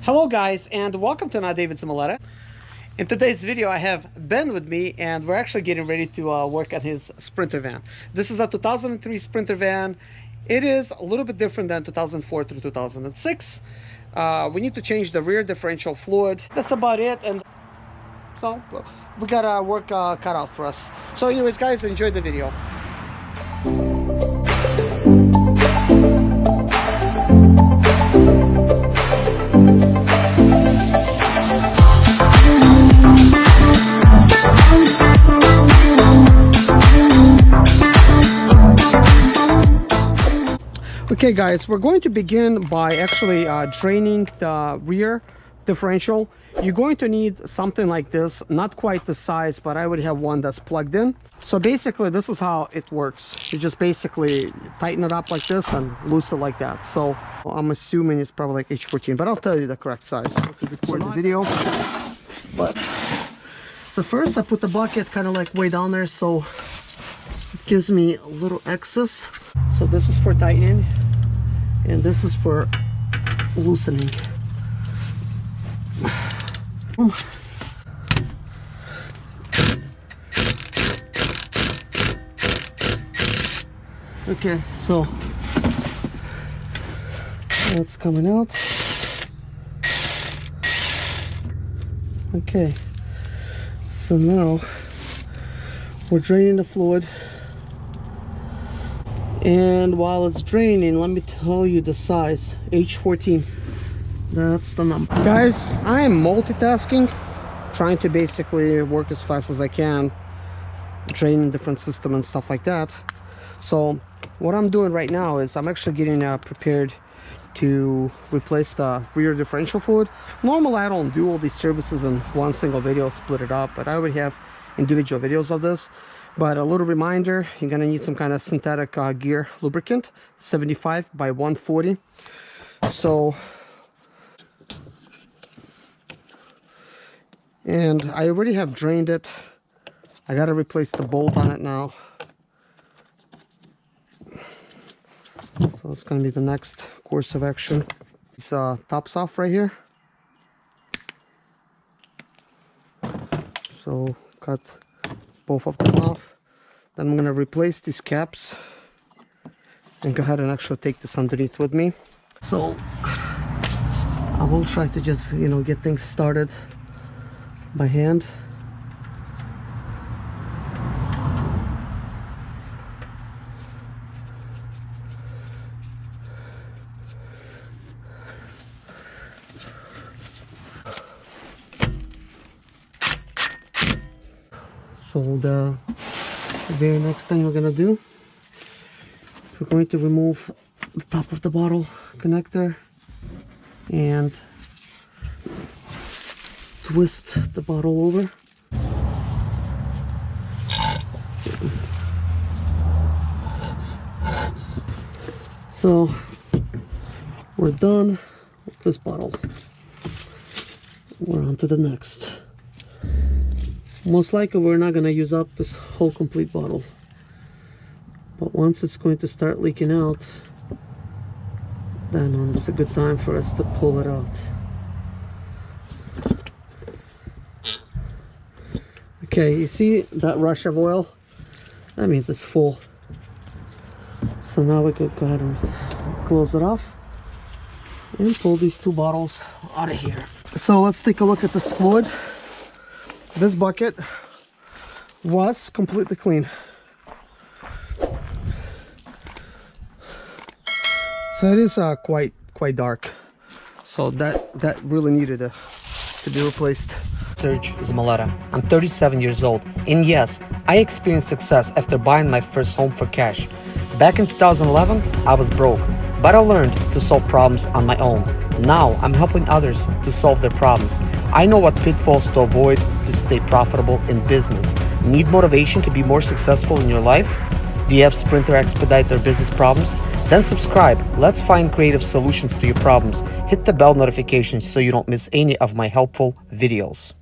Hello guys, and welcome to another David Zimaleta. In today's video I have Ben with me, and we're actually getting ready to work on his Sprinter van. This is a 2003 Sprinter van. It is a little bit different than 2004 through 2006. We need to change the rear differential fluid. That's about it, and so we got our work cut out for us. So anyways guys, enjoy the video. Okay guys, we're going to begin by actually draining the rear differential. You're going to need something like this, not quite the size, but I would have one that's plugged in. So basically this is how it works. You just basically tighten it up like this and loose it like that. So I'm assuming it's probably like H14, but I'll tell you the correct size. I could record the video. But so first I put the bucket kind of like way down there, so it gives me a little excess. So this is for tightening and this is for loosening. Okay, so that's coming out. Okay, so now we're draining the fluid, and while it's draining, let me tell you the size. H14, that's the number. Guys, I am multitasking, trying to basically work as fast as I can, draining different system and stuff like that. So what I'm doing right now is I'm actually getting prepared to replace the rear differential fluid. Normally I don't do all these services in one single video, split it up, but I would have individual videos of this. But a little reminder, you're gonna need some kind of synthetic gear lubricant, 75 by 140. So, and I already have drained it. I gotta replace the bolt on it now. So it's gonna be the next course of action. This tops off right here. So cut both of them off. Then I'm gonna replace these caps and go ahead and actually take this underneath with me. So I will try to just, you know, get things started by hand. So the very next thing we're gonna do, we're going to remove the top of the bottle connector and twist the bottle over. So we're done with this bottle. We're on to the next. Most likely we're not going to use up this whole complete bottle, but once it's going to start leaking out, then it's a good time for us to pull it out. Okay, you see that rush of oil? That means it's full. So now we could go ahead and close it off and pull these two bottles out of here. So let's take a look at this fluid. This bucket was completely clean. So it is quite dark. So that really needed to be replaced. Serge Zimaleta. I'm 37 years old, and yes, I experienced success after buying my first home for cash. Back in 2011, I was broke, but I learned to solve problems on my own. Now I'm helping others to solve their problems. I know what pitfalls to avoid to stay profitable in business. Need motivation to be more successful in your life? Do you have Sprinter expedite or business problems? Then subscribe. Let's find creative solutions to your problems. Hit the bell notification so you don't miss any of my helpful videos.